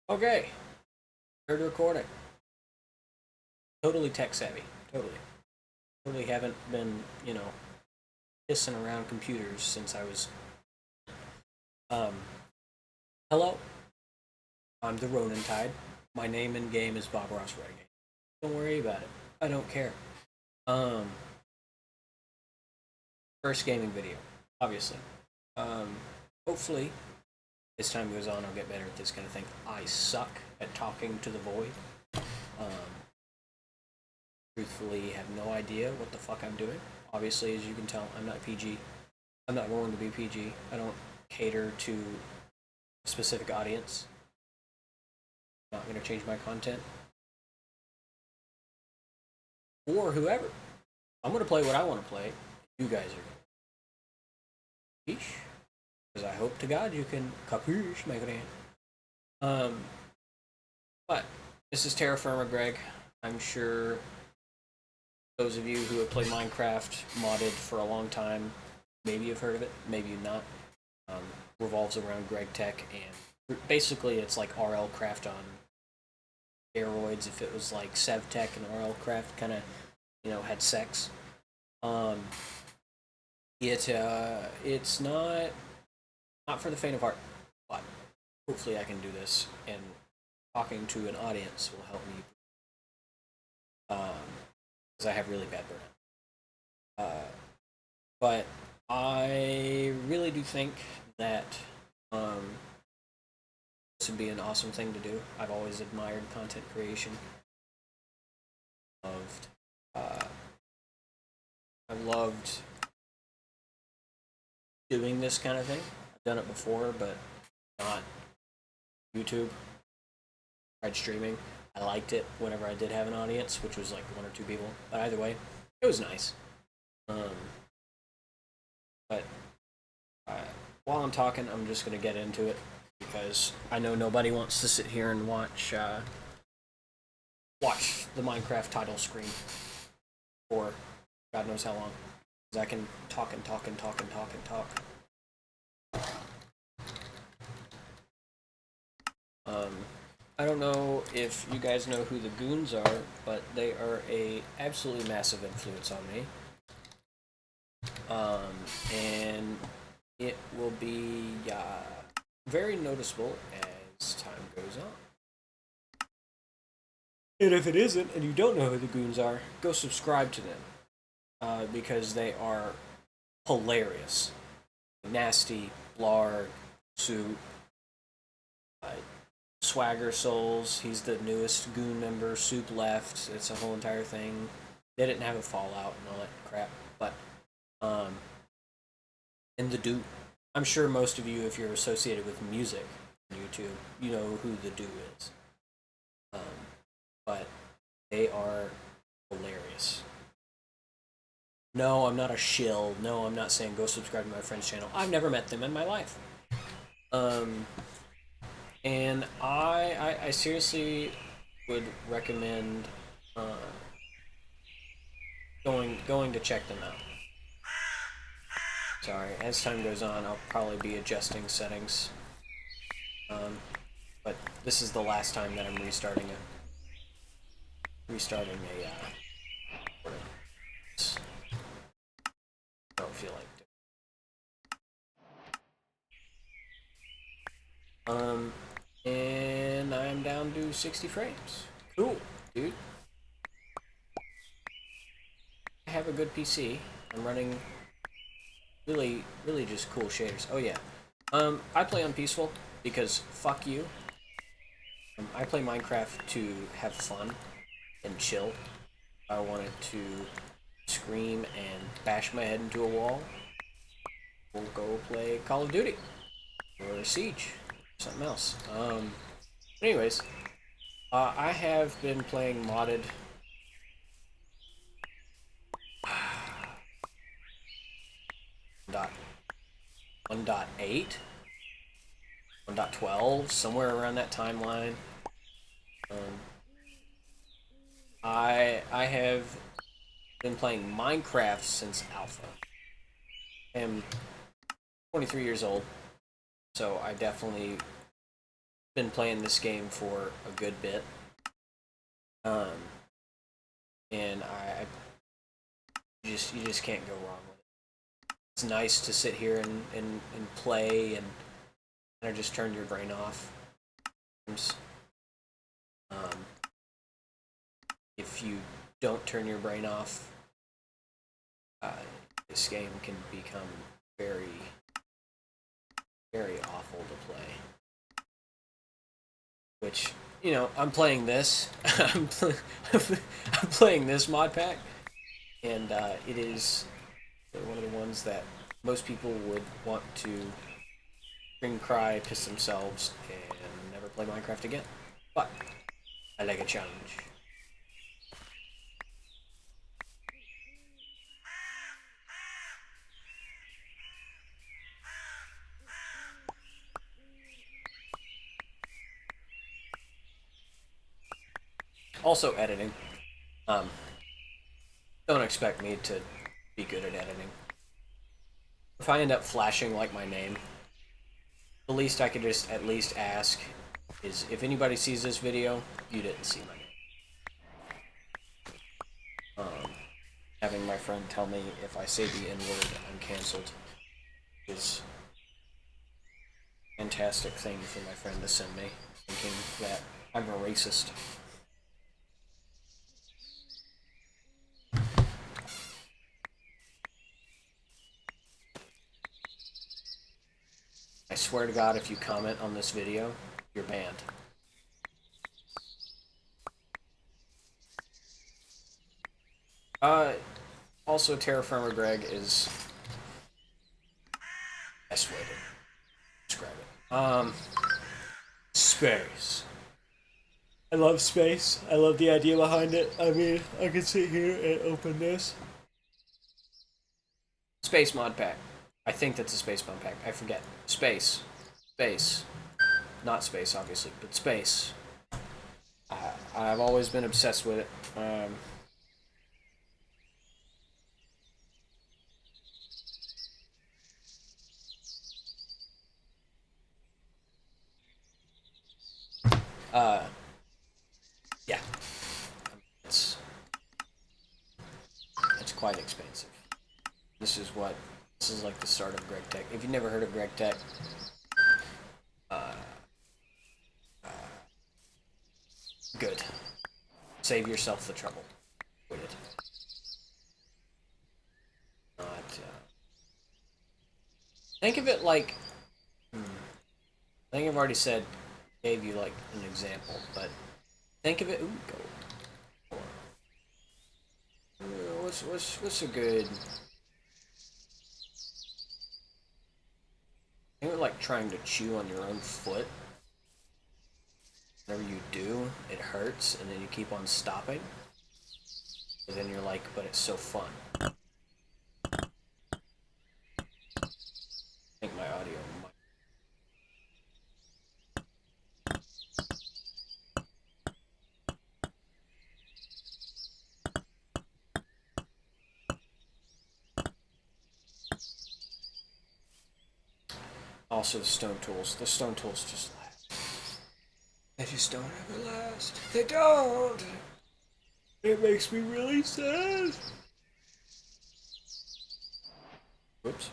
Okay, third recording. Totally tech savvy. Totally. Totally haven't been, pissing around computers since I was. Um, hello, I'm the Ronin Tide. My name in game is Bob Ross Renegade. Don't worry about it. I don't care. Um, First gaming video, obviously. Um, Hopefully, as time goes on, I'll get better at this kind of thing. I suck at talking to the void. Um, Truthfully, have no idea what the fuck I'm doing. Obviously, as you can tell, I'm not PG. I'm not going to be PG. I don't cater to a specific audience. I'm not going to change my content. Or whoever. I'm going to play what I want to play. You guys are going to. Because I hope to God you can capiche, my grand. But this is TerraFirmaGreg. I'm sure those of you who have played Minecraft modded for a long time, maybe you've heard of it, maybe you've not. Revolves around Greg Tech, and basically it's like RL Craft on steroids. If it was like Sev Tech and RL Craft kind of, had sex. It's not for the faint of heart, but hopefully I can do this, and talking to an audience will help me. Because I have really bad burnout. But I really do think that this would be an awesome thing to do. I've always admired content creation. I've loved doing this kind of thing. I've done it before, but not YouTube. Tried streaming. I liked it whenever I did have an audience, which was like one or two people. But either way, it was nice. But while I'm talking, I'm just going to get into it because I know nobody wants to sit here and watch the Minecraft title screen for God knows how long. Because I can talk and talk and talk and talk and talk. I don't know if you guys know who the Goons are, but they are a absolutely massive influence on me. And it will be very noticeable as time goes on. And if it isn't, and you don't know who the Goons are, go subscribe to them, because they are hilarious. Nasty, Blarg, Soup, Swagger Souls, he's the newest Goon member. Soup left, it's a whole entire thing. They didn't have a fallout and all that crap, but and the Do. I'm sure most of you, if you're associated with music on YouTube, you know who the Do is. But they are hilarious. No, I'm not a shill. No, I'm not saying go subscribe to my friend's channel. I've never met them in my life. And I seriously would recommend going to check them out. Sorry, as time goes on, I'll probably be adjusting settings. But this is the last time that I'm restarting a I don't feel like doing. And I'm down to 60 frames. Cool, dude. I have a good PC. I'm running really just cool shaders. Oh yeah. I play on peaceful because fuck you. I play Minecraft to have fun and chill. I wanted to scream and bash my head into a wall. We'll go play Call of Duty or Siege, or something else. Anyways, I have been playing modded. 1.8, 1.12, somewhere around that timeline. I have been playing Minecraft since alpha. I'm 23 years old, so I definitely been playing this game for a good bit. And you just can't go wrong with it. It's nice to sit here and play and kind of just turn your brain off. If you don't turn your brain off, this game can become very, very awful to play. Which, you know, I'm playing this. I'm playing this mod pack, and it is one of the ones that most people would want to scream, cry, piss themselves, and never play Minecraft again. But I like a challenge. Also editing. Don't expect me to be good at editing. If I end up flashing like my name, the least I could just at least ask is, if anybody sees this video, you didn't see my name. Having my friend tell me if I say the N-word, I'm canceled is a fantastic thing for my friend to send me, thinking that I'm a racist. I swear to God, if you comment on this video, you're banned. Also, TerraFirmaGreg is best way to describe it. Space. I love space. I love the idea behind it. I mean, I can sit here and open this. Space mod pack. I think that's a space mod pack. I forget. Space. Space. Not space, obviously, but space. I've always been obsessed with it. Yeah. It's quite expensive. This is like the start of Greg Tech. If you've never heard of Greg Tech, good. Save yourself the trouble. Quit it. Not. Think of it like. I think I've already gave you like an example, but think of it. Ooh, go. What's a good? Think of it like trying to chew on your own foot. Whenever you do, it hurts, and then you keep on stopping. And then you're like, but it's so fun. I think my audio might. Also, the stone tools. The stone tools just last. They just don't ever last. They don't! It makes me really sad. Whoops.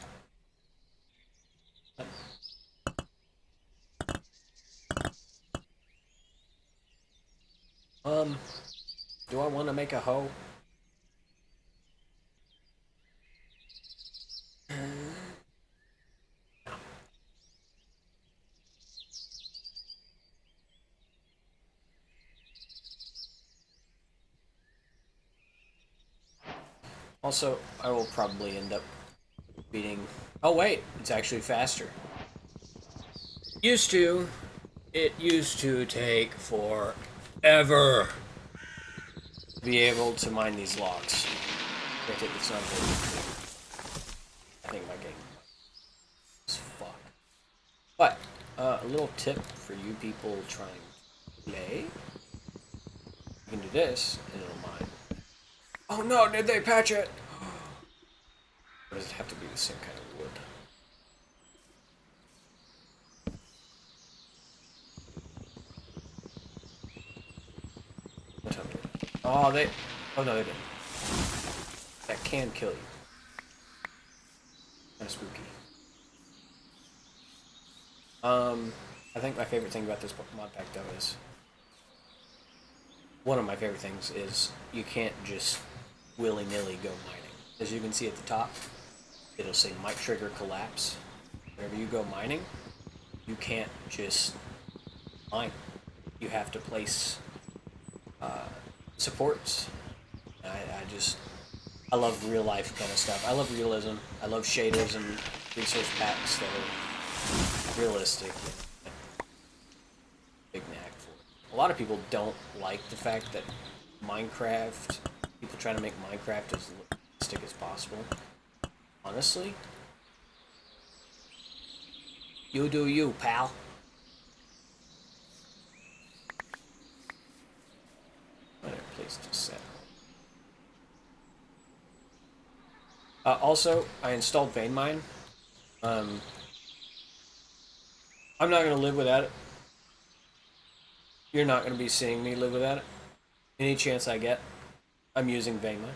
Do I want to make a hoe? Also, I will probably end up beating... Oh wait, it's actually faster. It used to take forever to be able to mine these logs. I think it's not very good. I think my game is fuck. But, a little tip for you people trying to play. You can do this, and it'll mine. Oh no, did they patch it? Or does it have to be the same kind of wood? tell me. Oh, they... Oh, no, they didn't. That can kill you. Kind of spooky. I think my favorite thing about this mod pack, though, is... One of my favorite things is you can't just willy-nilly go mining. As you can see at the top, it'll say might trigger collapse. Whenever you go mining, you can't just mine. You have to place supports. I love real life kind of stuff. I love realism. I love shaders and resource packs that are realistic. Big knack for it. A lot of people don't like the fact that Minecraft, people try to make Minecraft as realistic as possible. Honestly, you do you, pal. What a place to set. Also, I installed VeinMine. I'm not going to live without it. You're not going to be seeing me live without it. Any chance I get, I'm using VeinMine.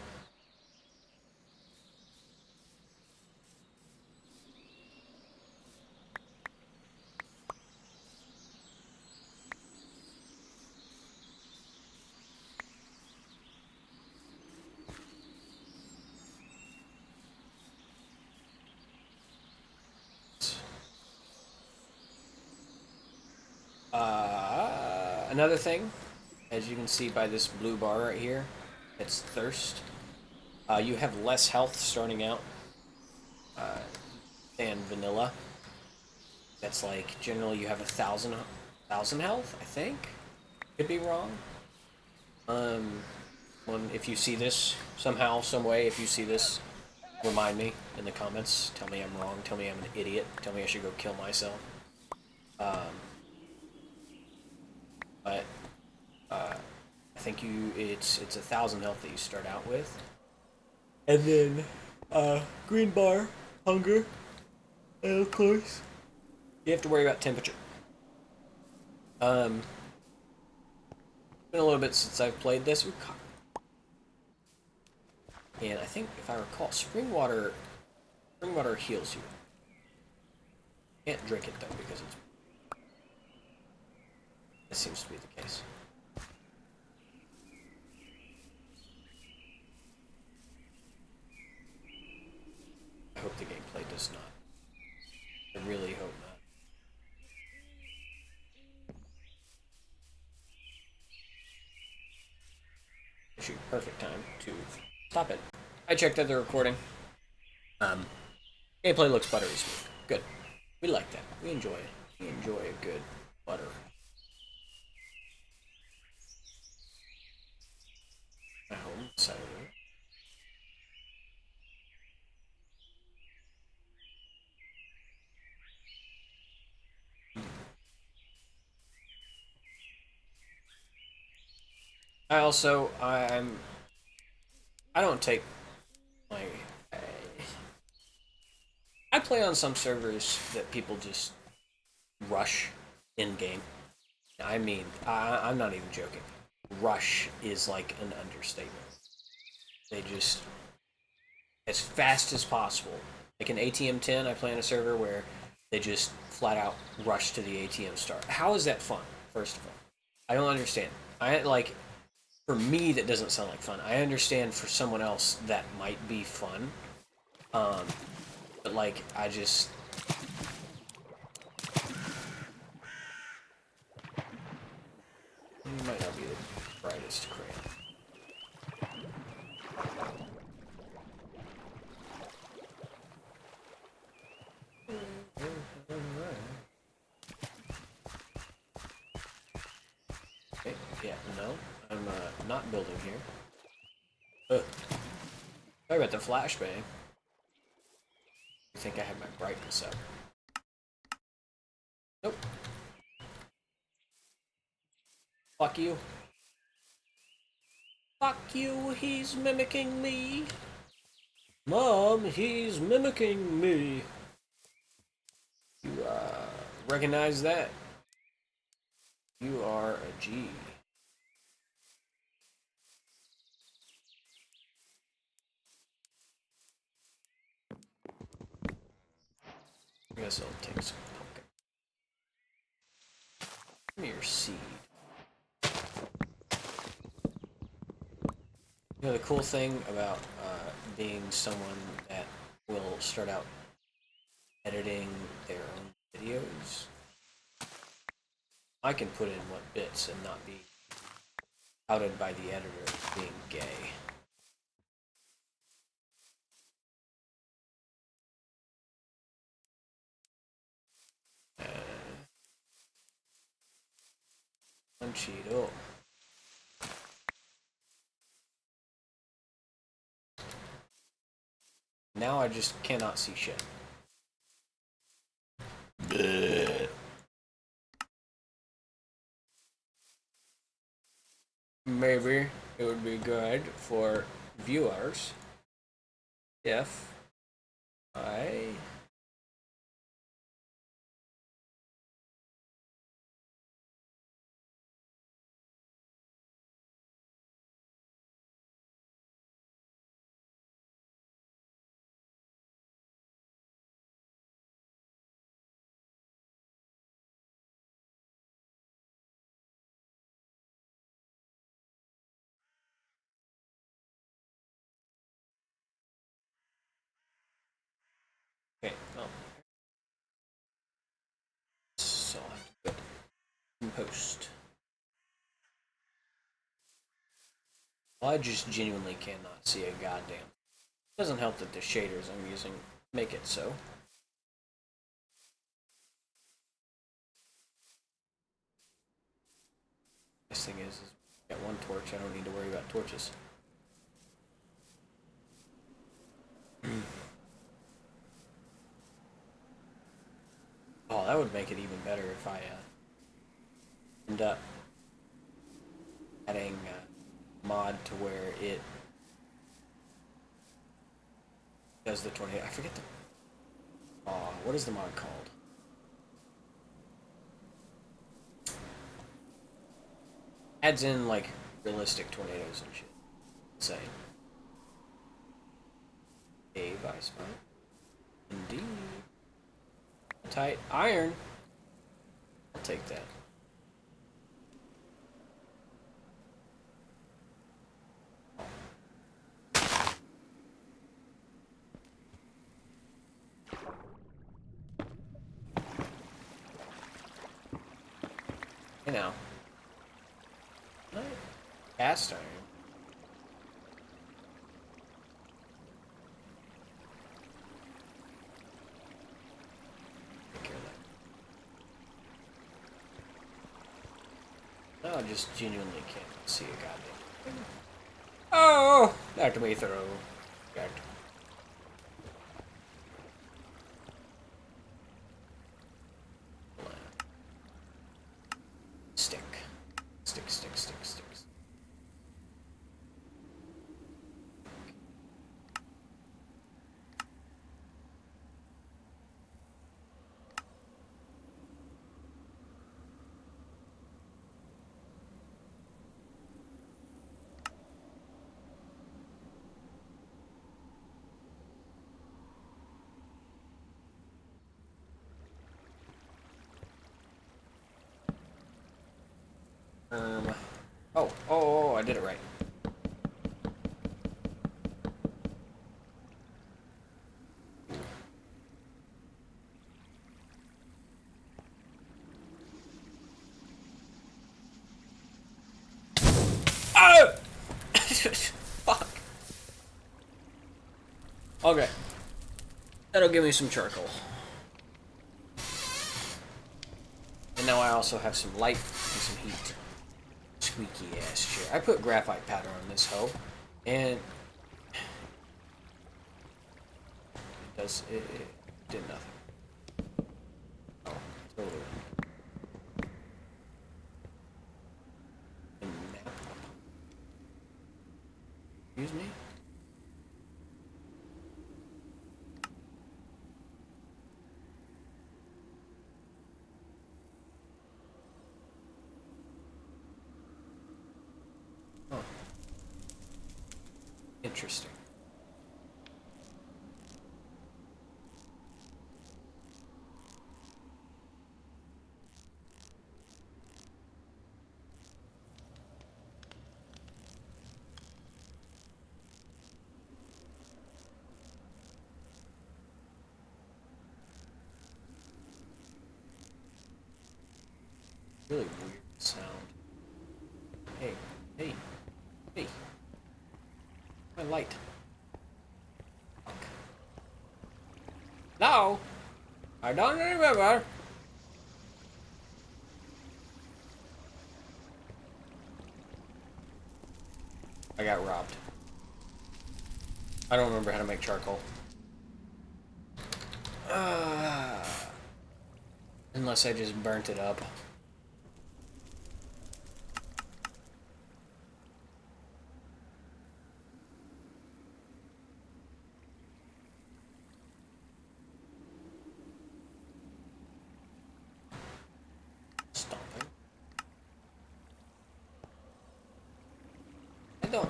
Another thing, as you can see by this blue bar right here, it's thirst. You have less health starting out than vanilla. That's like generally you have 1,000 health, I think. Could be wrong. If you see this somehow, some way, if you see this, remind me in the comments. Tell me I'm wrong. Tell me I'm an idiot. Tell me I should go kill myself. But I think it's 1,000 health that you start out with, and then green bar, hunger, and of course you have to worry about temperature. It's been a little bit since I've played this, and I think if I recall, spring water heals you. Can't drink it though because it's. This seems to be the case. I hope the gameplay does not. I really hope not. Shoot, perfect time to stop it. I checked out the recording. Gameplay looks buttery smooth. Good. We like that. We enjoy it. We enjoy a good butter. My home side of it. I don't take like I play on some servers that people just rush in game. I mean, I'm not even joking. Rush is like an understatement. They just as fast as possible. Like in ATM 10, I play on a server where they just flat out rush to the ATM start. How is that fun? First of all, I don't understand. For me, that doesn't sound like fun. I understand for someone else that might be fun. But like, I just... You might not be the brightest crayon. Okay, yeah, no. I'm not building here. Sorry about the flashbang. I think I have my brightness up. Nope. Fuck you. Fuck you, he's mimicking me. Mom, he's mimicking me. You, recognize that? You are a G. guess I'll take some pumpkin. Give me your seed. You know, the cool thing about being someone that will start out editing their own videos, I can put in what bits and not be outed by the editor as being gay. Cheeto. Now I just cannot see shit. Blech. Maybe it would be good for viewers if I okay, well, so I'll have to put in post. Well, I just genuinely cannot see a goddamn. It doesn't help that the shaders I'm using make it so. This thing is I got one torch, I don't need to worry about torches. Oh, that would make it even better if I end up adding a mod to where it does the tornado. I forget the. Oh, what is the mod called? Adds in like realistic tornadoes and shit. Say. Cave ice mine. Indeed. Tight iron. I'll take that. You know. Cast iron. Take care of that. No, I just genuinely can't see a goddamn thing. Oh! Back me throw. Back. Stick. Stick, stick, stick, sticks. Oh, I did it right. Oh! Fuck. Okay. That'll give me some charcoal. And now I also have some light and some heat. Squeaky ass chair. I put graphite powder on this hoe, and it did nothing. Oh, totally. Excuse me? Oh. Interesting. really weird sound. Hey, hey, hey. My light. Fuck. No! I don't remember. I got robbed. I don't remember how to make charcoal. Unless I just burnt it up. Stomping. I don't.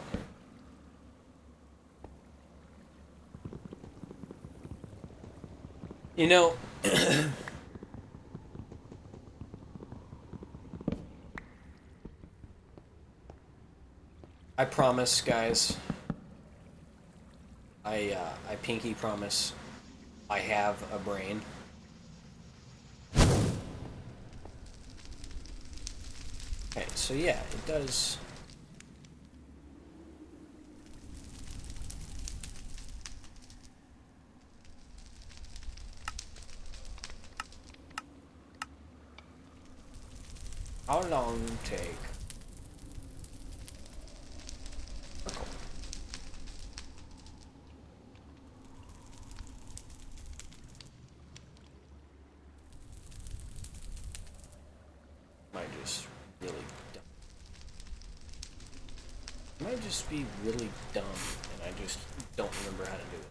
You know, I promise, guys. I pinky promise. I have a brain. Okay, so yeah, it does. How long take? Might just really dumb. Might just be really dumb, and I just don't remember how to do it.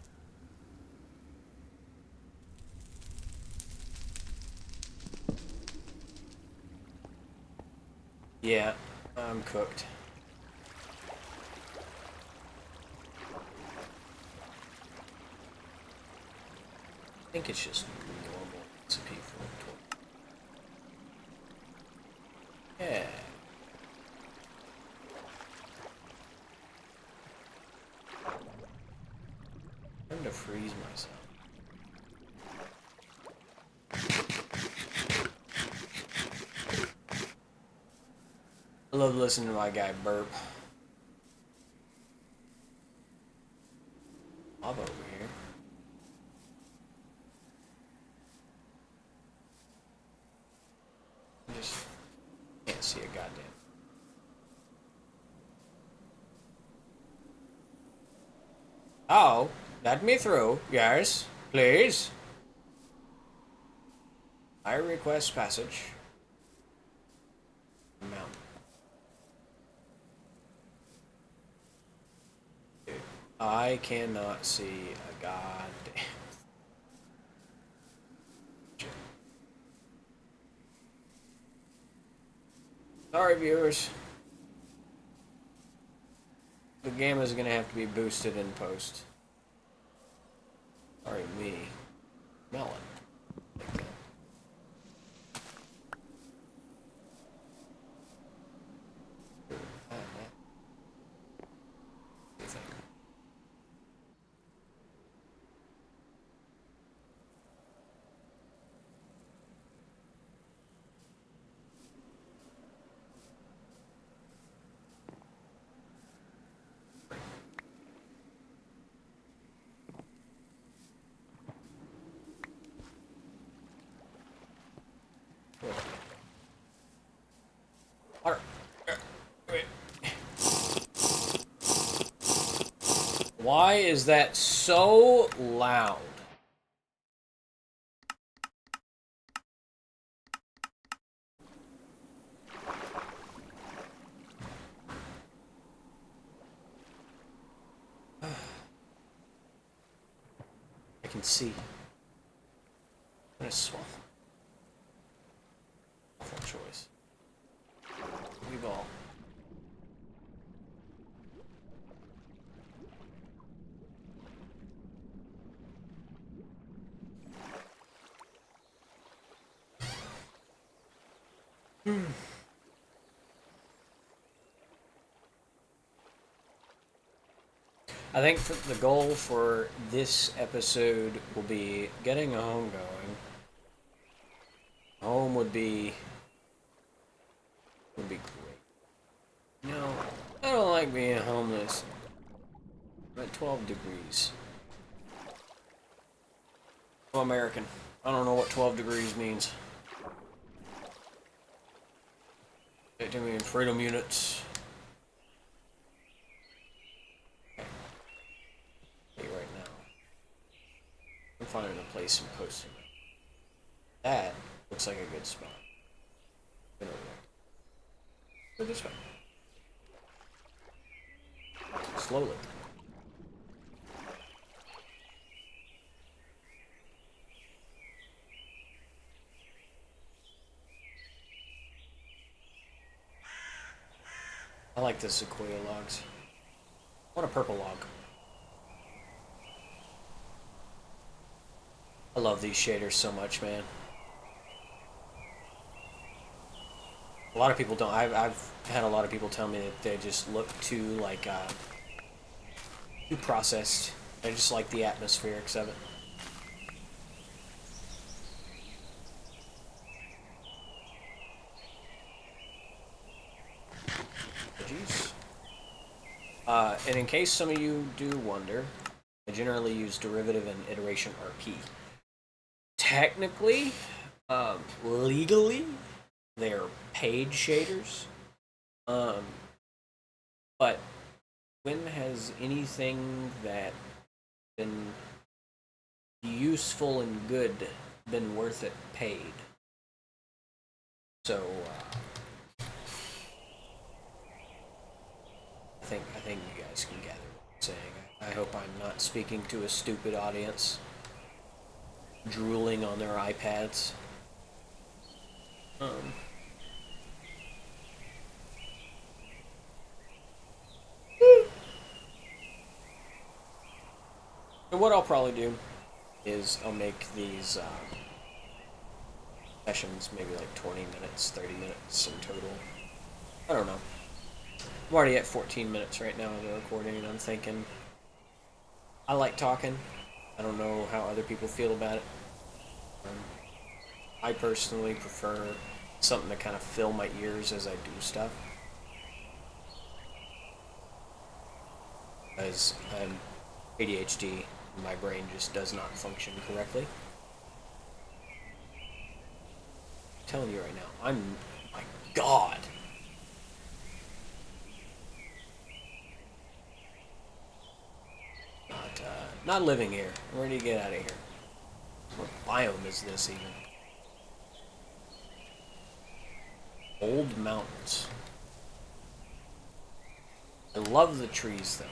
Yeah, I'm cooked. I think it's just normal recipe for torch. Yeah. I'm to freeze myself. I love listening to my guy burp. Lava over here. I just can't see a goddamn. Oh, let me through. Yes, please. I request passage. Mount. Dude, I cannot see a goddamn. Sorry, viewers. The game is gonna have to be boosted in post. Sorry, me. Melon. Like that. Water. Wait. Why is that so loud? I can see. I'm gonna swallow. Awful choice. We ball. I think the goal for this episode will be getting a home going. Home would be Would be great. No, I don't like being homeless. I'm at 12 degrees. I'm American. I don't know what 12 degrees means. They do me in freedom units. Okay, right now. I'm finding a place and posting it. That looks like a good spot. Go this way. Slowly. I like the sequoia logs. I want a purple log. I love these shaders so much, man. A lot of people don't. I've had a lot of people tell me that they just look too like too processed. I just like the atmospherics of it. Jeez. And in case some of you do wonder, I generally use derivative and iteration RP. Technically, legally, they're paid shaders. But when has anything that been useful and good been worth it paid? So I think you guys can gather what I'm saying. I hope I'm not speaking to a stupid audience drooling on their iPads. And what I'll probably do is I'll make these sessions maybe like 20 minutes, 30 minutes in total. I don't know. I'm already at 14 minutes right now of the recording, and I'm thinking, I like talking. I don't know how other people feel about it. I personally prefer something to kind of fill my ears as I do stuff. As I'm ADHD, my brain just does not function correctly. I'm telling you right now, my God. Not living here. I'm ready to get out of here. What biome is this even? Old mountains. I love the trees though.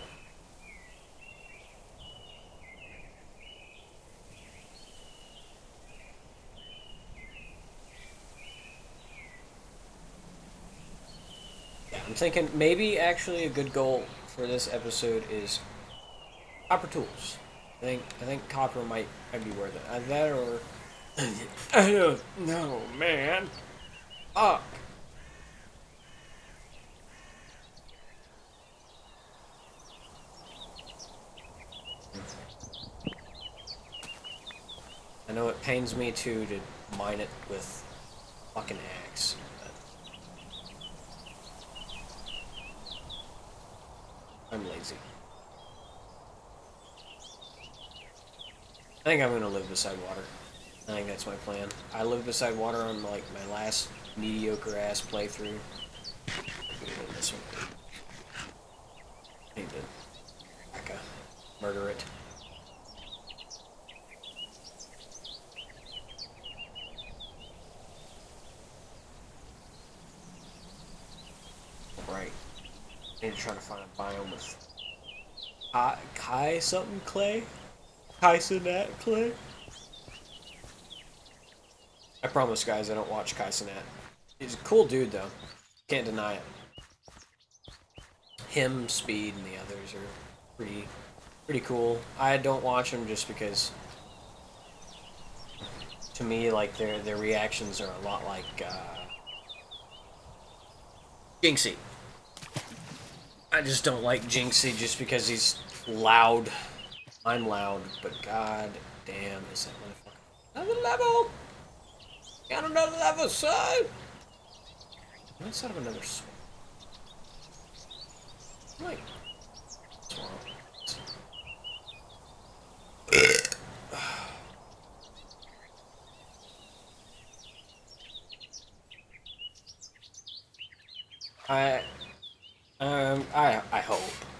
Yeah, I'm thinking maybe actually a good goal for this episode is copper tools. I think copper might be worth it. That or I don't know, man. Fuck. I know it pains me too to mine it with fucking axe. I'm lazy. I think I'm gonna live beside water. I think that's my plan. I lived beside water on like my last mediocre ass playthrough. This one. I need to murder it. Right. I need to try to find a biome with Kai something clay? Kaisenat clay? I promise, guys, I don't watch Kaisenat. He's a cool dude, though. Can't deny it. Him, Speed, and the others are pretty cool. I don't watch them just because, to me, like their reactions are a lot like Jinxie. I just don't like Jinxie just because he's loud. I'm loud, but god damn, is that motherfucker another level? Got another level, son! Let's set up another swamp. Like swamp.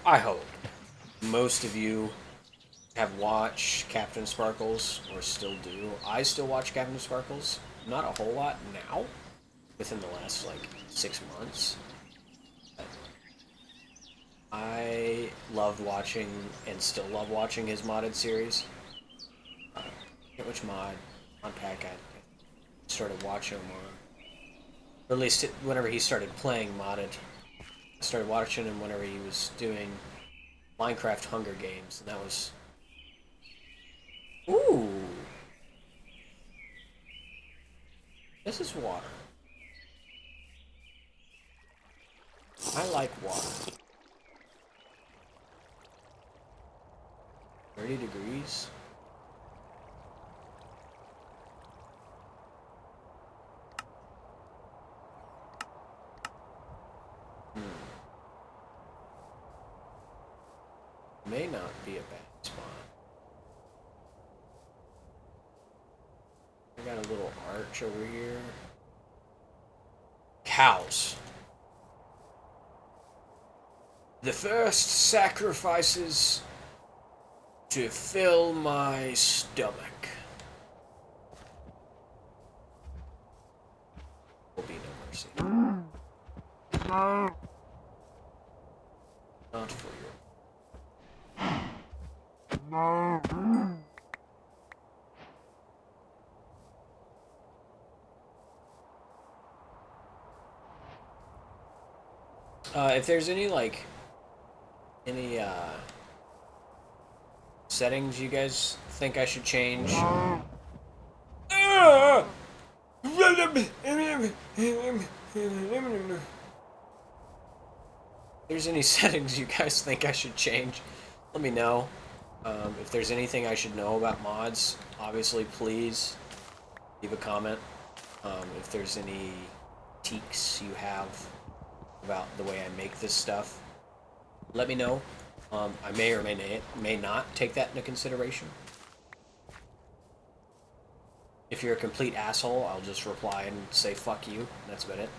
I hope most of you have watched Captain Sparkles or still do. I still watch Captain Sparkles. Not a whole lot now, within the last like 6 months. But I loved watching and still love watching his modded series. I forget which mod pack I started watching him on. Or at least whenever he started playing modded. I started watching him whenever he was doing Minecraft Hunger Games, and that was... Ooh! This is water. I like water. 30 degrees? May not be a bad spot. I got a little arch over here. Cows. The first sacrifices to fill my stomach. Will be no mercy. Not for you. No. If there's any settings you guys think I should change. If there's any settings you guys think I should change, let me know. If there's anything I should know about mods, obviously please leave a comment. If there's any critiques you have about the way I make this stuff, let me know. I may or may not take that into consideration. If you're a complete asshole, I'll just reply and say fuck you. That's about it.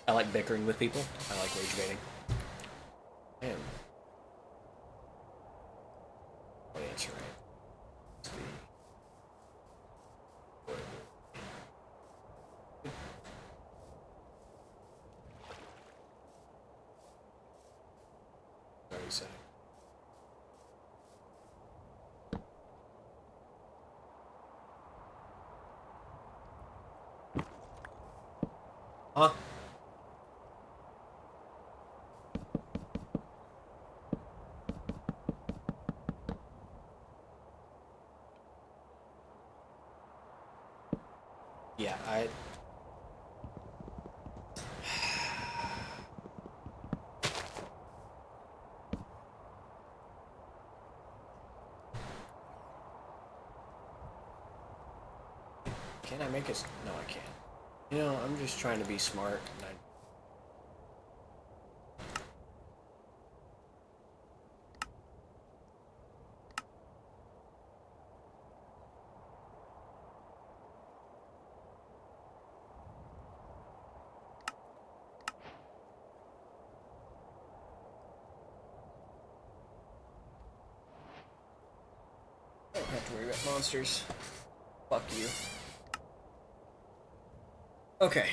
I like bickering with people. I like rage baiting. Damn. What answer right? Huh? Yeah, Can I make it? No, I can't. You know, I'm just trying to be smart. And I don't have to worry about monsters. Fuck you. Okay.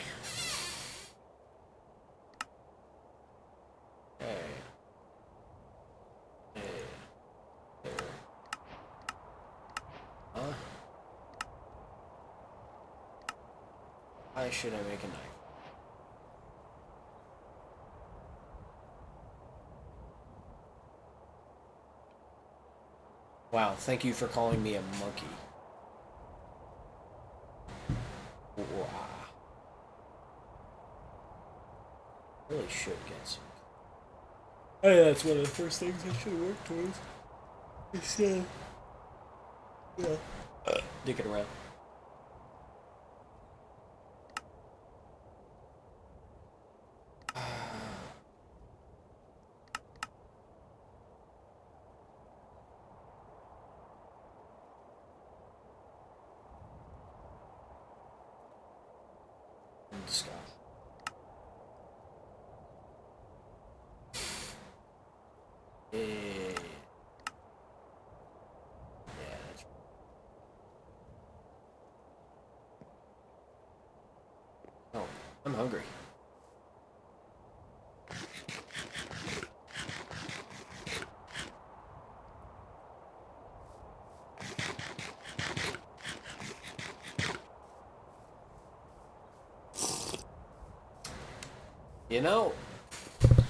Why should I make a knife? Wow, thank you for calling me a monkey. Wow. Really should get some. Hey, that's one of the first things I should have worked towards. Instead, dicking around. Yeah. Yeah, that's right. Oh, I'm hungry. You know,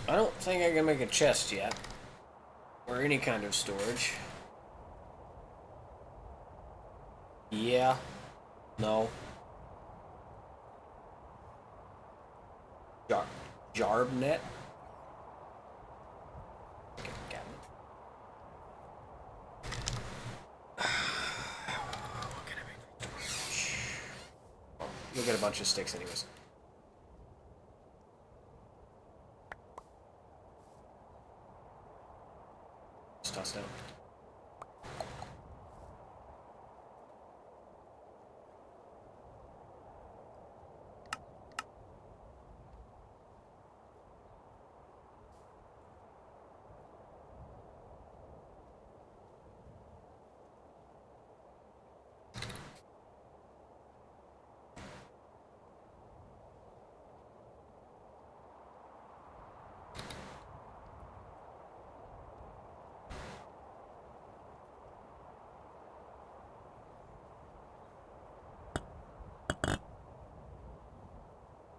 I don't think I can make a chest yet. Or any kind of storage. Yeah. No. Jarbnet? Okay, cabinet. What can I make? Well, you'll get a bunch of sticks anyways. Just toss down.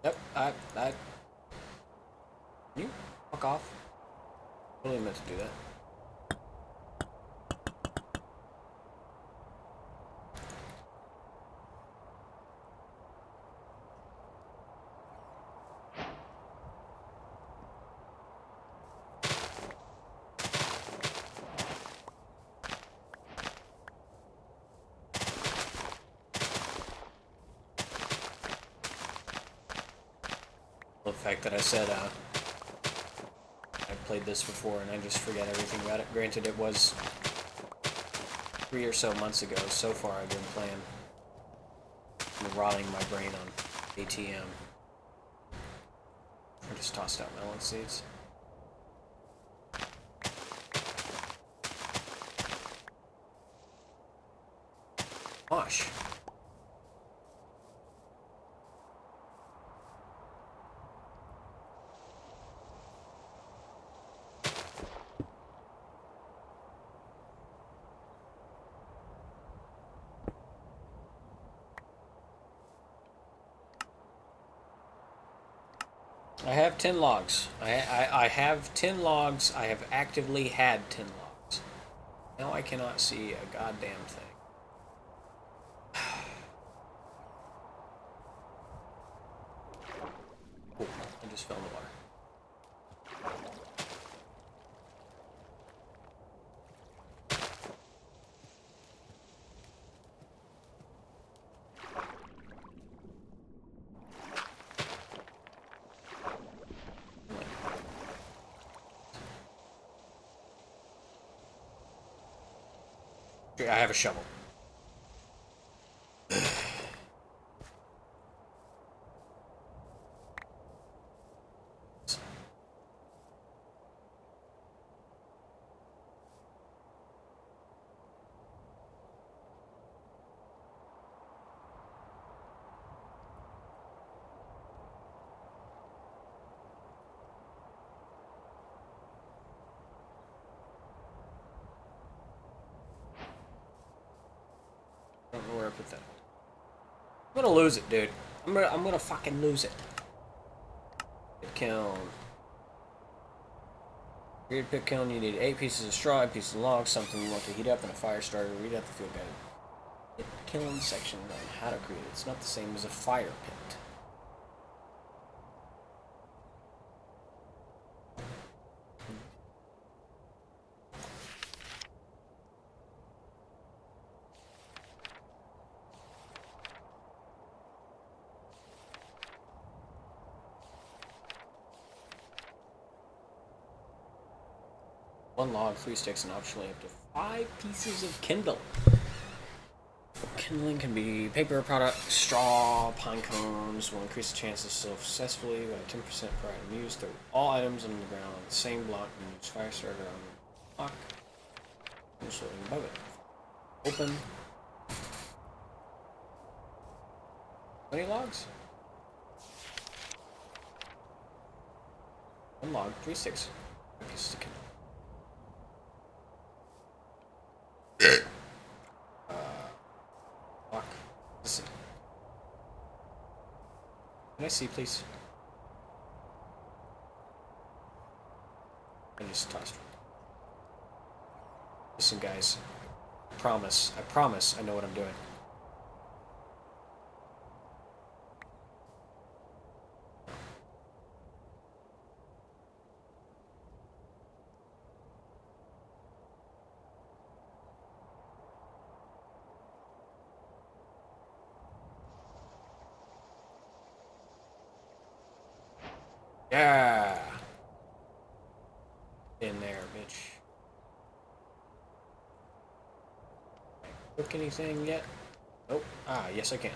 Yep, you fuck off. Totally meant to do that. The fact that I said I played this before and I just forget everything about it. Granted, it was 3 or so months ago. So far, I've been playing and rotting my brain on ATM. I just tossed out melon seeds. Gosh. I have 10 logs. I have 10 logs. I have actively had 10 logs. Now I cannot see a goddamn thing. Cool. I just fell in the water. I have a shovel. I don't know where I put that. I'm gonna lose it, dude. I'm gonna fucking lose it. Pit kiln. Create pit kiln. You need 8 pieces of straw, 8 pieces of logs, something you want to heat up, and a fire starter. Read out the field guide. Pit kiln section on how to create it. It's not the same as a fire pit. One log, 3 sticks, and optionally up to 5 pieces of kindle. Kindling can be paper product, straw, pine cones. Will increase the chances successfully by 10% per item used. Throw all items on the ground on the same block and use fire starter on Lock. Just loading above it. Open. 20 logs? 1 log, 3 sticks. Pieces of kindle. Lock. Listen. Can I see, please? I just tossed it. Listen, guys. I promise I know what I'm doing. Yeah! In there, bitch. Cook anything yet? Nope. Ah, yes I can.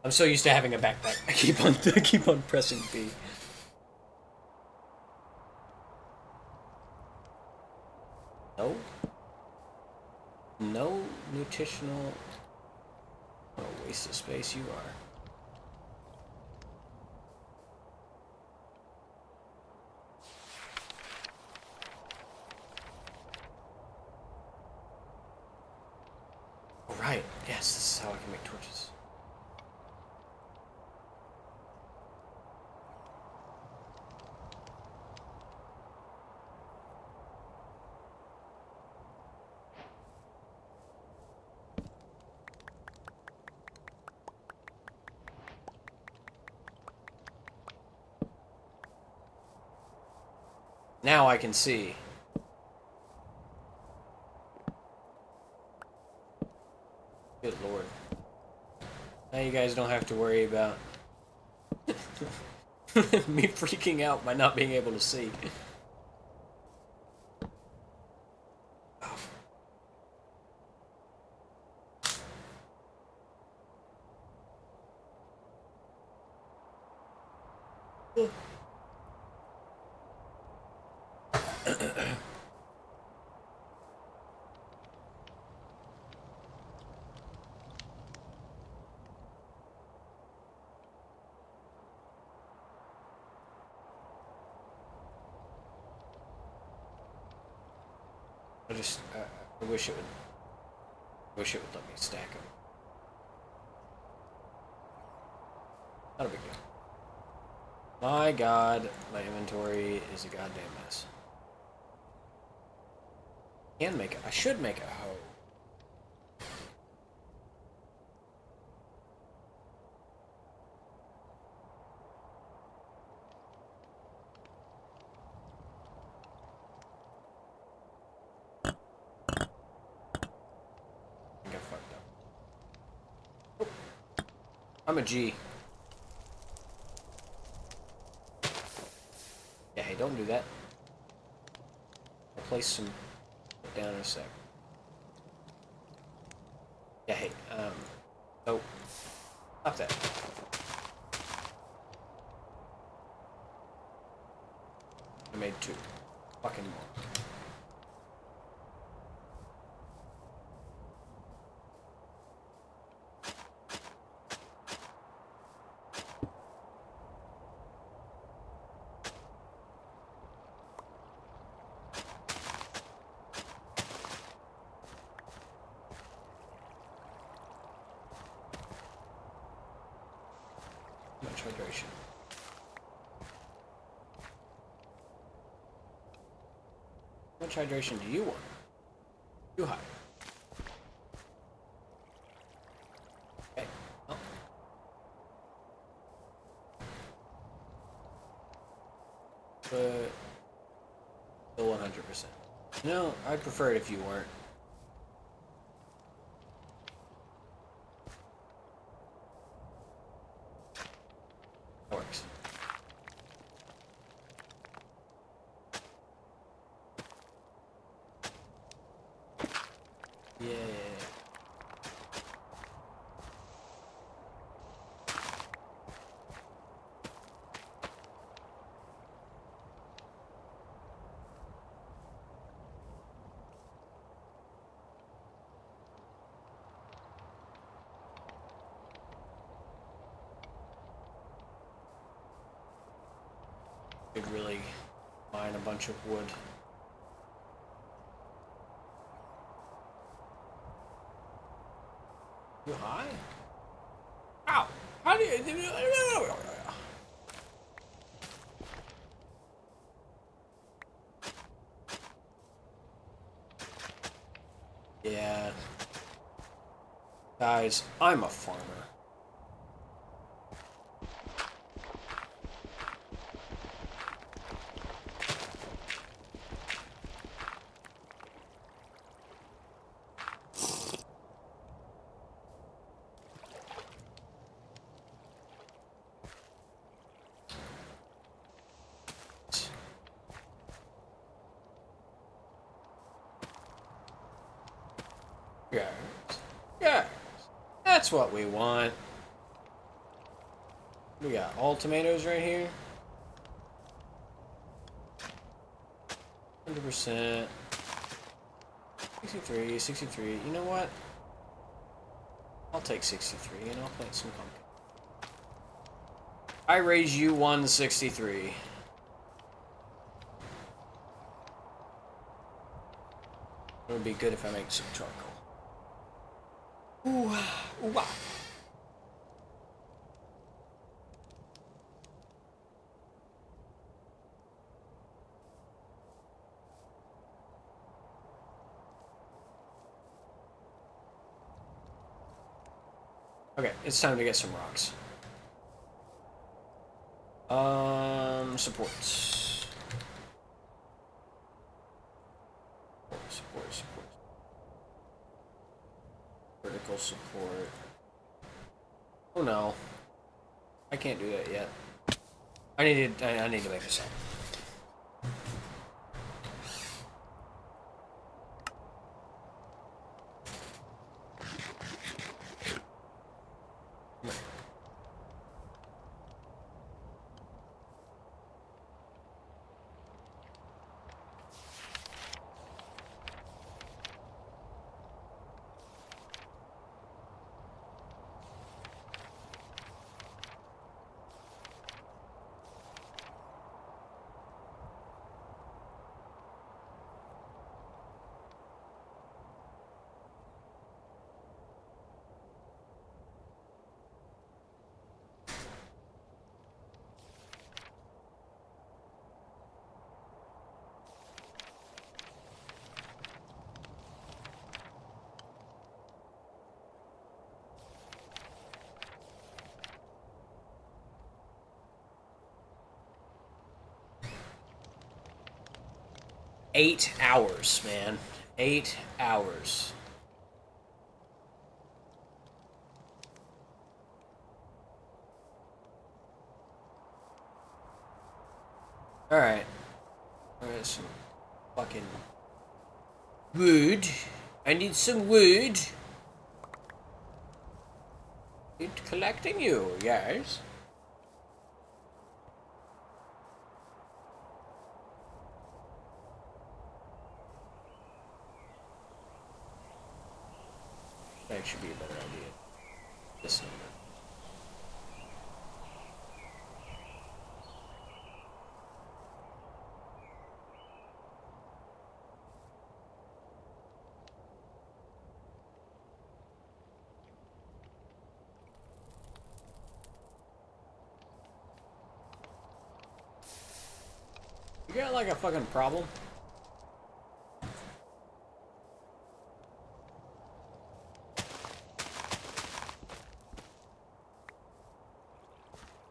I'm so used to having a backpack. I keep on pressing B. No. No nutritional. Oh, waste of space you are. Right, yes, this is how I can make torches. Now I can see. Good lord. Now you guys don't have to worry about me freaking out by not being able to see. I wish it would let me stack them. Not a big deal. My god, my inventory is a goddamn mess. I should make a hoe. I think I fucked up. Oh. I'm a G. Yeah, hey, don't do that. I'll place some down in a sec. Yeah, hey, oh, stop that. I made 2. Fucking more. Much hydration. How much hydration do you want? Too high. Okay. Oh. But still 100%. No, I'd prefer it if you weren't. That works. Yeah. Could really mine a bunch of wood. Too high? Ow! How do you... Yeah. Guys, I'm a farmer. Yeah. Yeah. That's what we want. We got all tomatoes right here. 100%. 63, 63. You know what? I'll take 63 and I'll plant some pumpkin. I raise you 163. It would be good if I make some charcoal. Ooh, ooh, ah. Okay, it's time to get some rocks. Supports. Support. Vertical support. Oh no. I can't do that yet. I need to make this up. Eight hours, man. 8 hours. Alright. Alright, some fucking wood. I need some wood. Collecting you, guys. That should be a better idea. This number. You got like a fucking problem?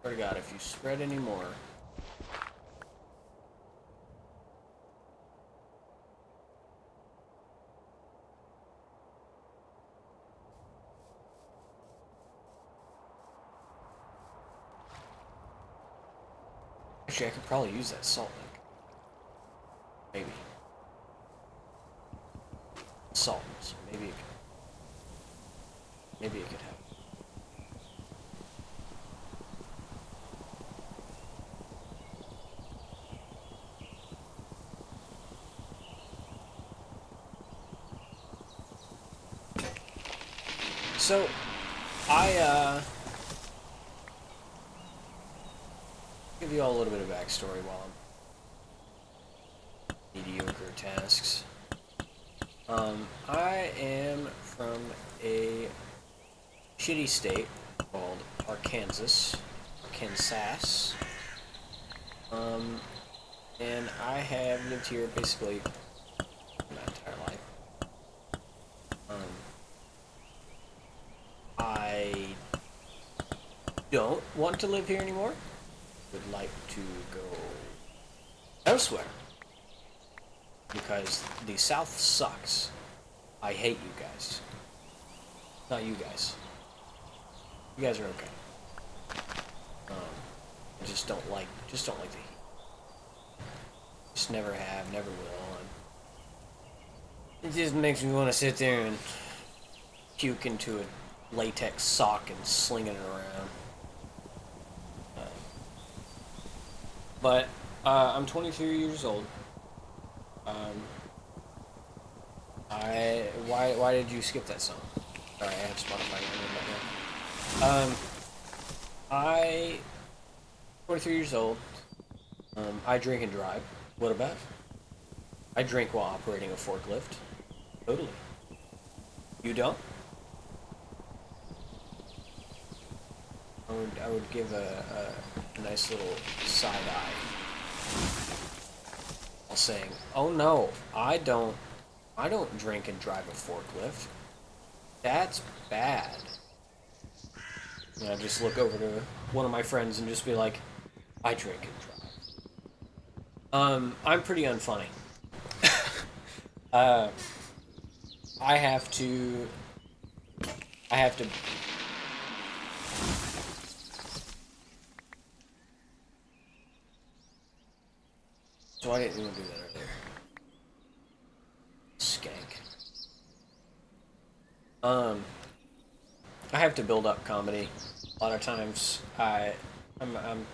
Swear to God, if you spread any more. Actually, I could probably use that salt lick. Maybe. Salt, so maybe it could help. So, give you all a little bit of backstory while I'm mediocre tasks. I am from a shitty state called Arkansas. And I have lived here basically my entire life. I don't want to live here anymore. Would like to go elsewhere because the South sucks. I hate you guys. Not you guys. You guys are okay. I just don't like the heat. Just never have, never will. And it just makes me want to sit there and puke into a latex sock and sling it around. But I'm 23 years old. Why did you skip that song? Sorry, I have Spotify running right now. I 23 years old. I drink and drive. What about? I drink while operating a forklift. Totally. You don't? I would give a nice little side eye while saying, "Oh no, I don't drink and drive a forklift. That's bad." And I just look over to one of my friends and just be like, "I drink and drive." I'm pretty unfunny. I have to. So I didn't even do that earlier. Skank. I have to build up comedy. A lot of times, I'm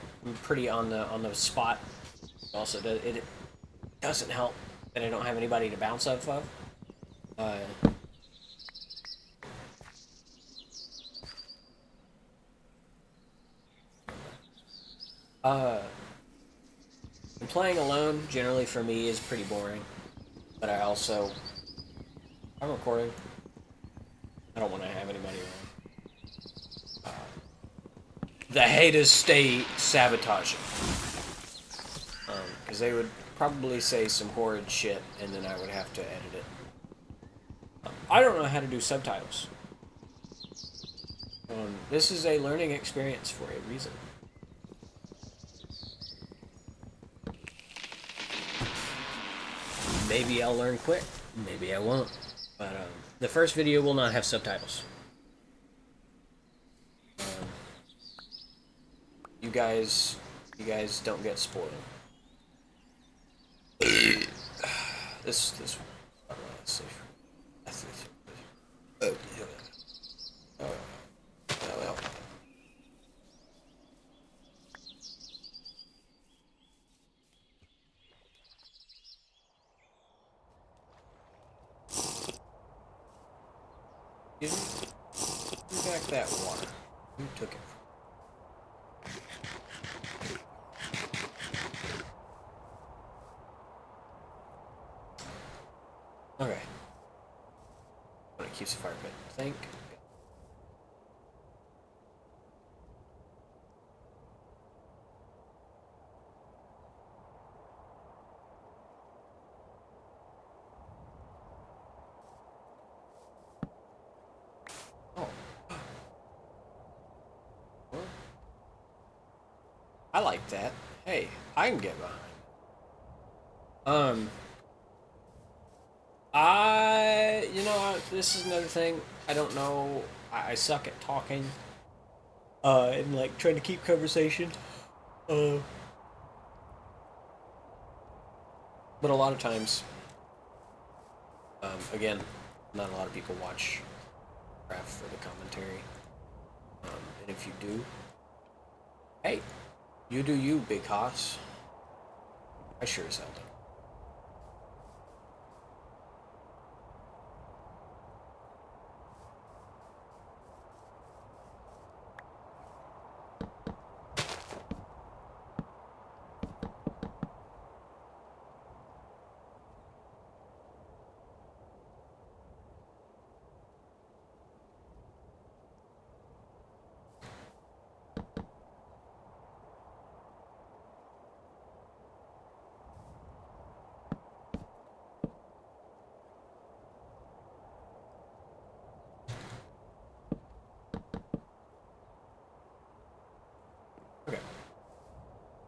pretty on the spot. Also, it doesn't help that I don't have anybody to bounce off of. And playing alone generally for me is pretty boring. But I'm recording. I don't want to have anybody around. The haters stay sabotaging. Because they would probably say some horrid shit, and then I would have to edit it. I don't know how to do subtitles. This is a learning experience for a reason. Maybe I'll learn quick. Maybe I won't. But the first video will not have subtitles. You guys don't get spoiled. This. Give me back that water. Who took it? Okay. But it keeps the fire pit. Thank God. Oh. What? I like that. Hey, I can get behind. This is another thing. I don't know. I suck at talking. And like trying to keep conversation. But a lot of times, again, not a lot of people watch Craft for the commentary. And if you do, hey, you do you, big hoss. I sure as hell do.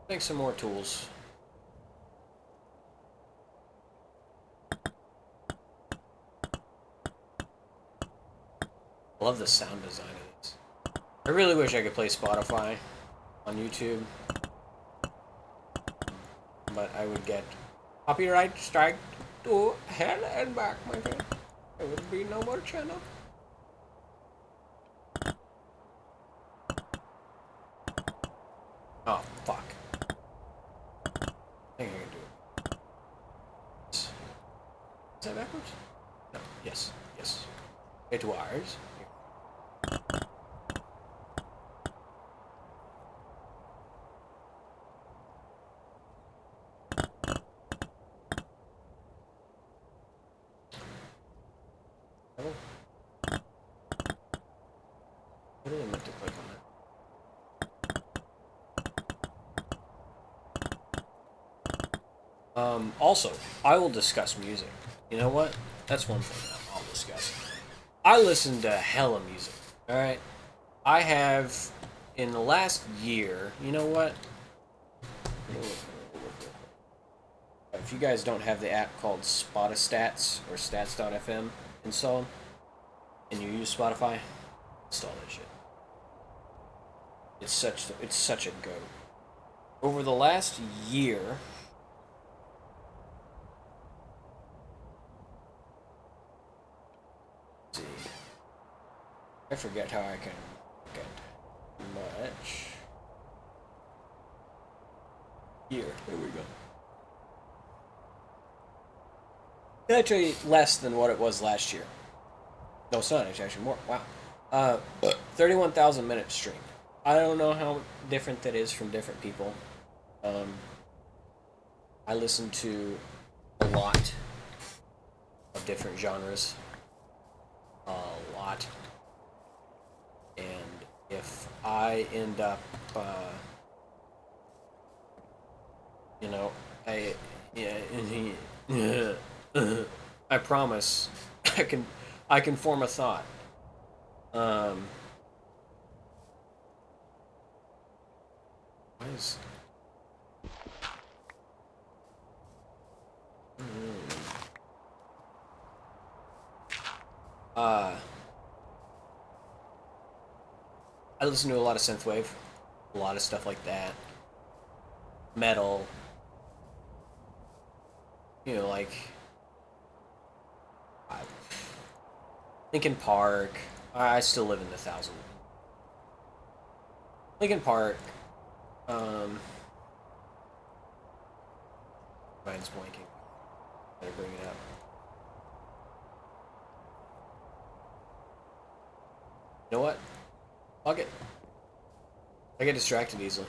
Make some more tools. I love the sound design of this. I really wish I could play Spotify on YouTube, but I would get copyright strike to hell and back, my friend. There would be no more channel. Oh, fuck. I think I can do it. Is that backwards? No. Yes. Yes. It wires. Oh. I really meant to click on that. Also, I will discuss music. You know what? That's one thing I'll discuss. I listen to hella music. Alright? I have, in the last year, you know what? If you guys don't have the app called Spotistats or stats.fm installed, and you use Spotify, install that shit. It's such a go. Over the last year, let's see, I forget how I can get much. Here we go. Actually, less than what it was last year. No, it's not. It's actually more. Wow. 31,000 minutes streamed. I don't know how different that is from different people. I listen to a lot of different genres. A lot. And if I end up, you know, I promise I can form a thought. Why is I listen to a lot of synthwave, a lot of stuff like that. Metal. You know, like Linkin Park. I still live in the thousand. Linkin Park. Mine's blanking. Better bring it up. You know what? Fuck it. I get distracted easily.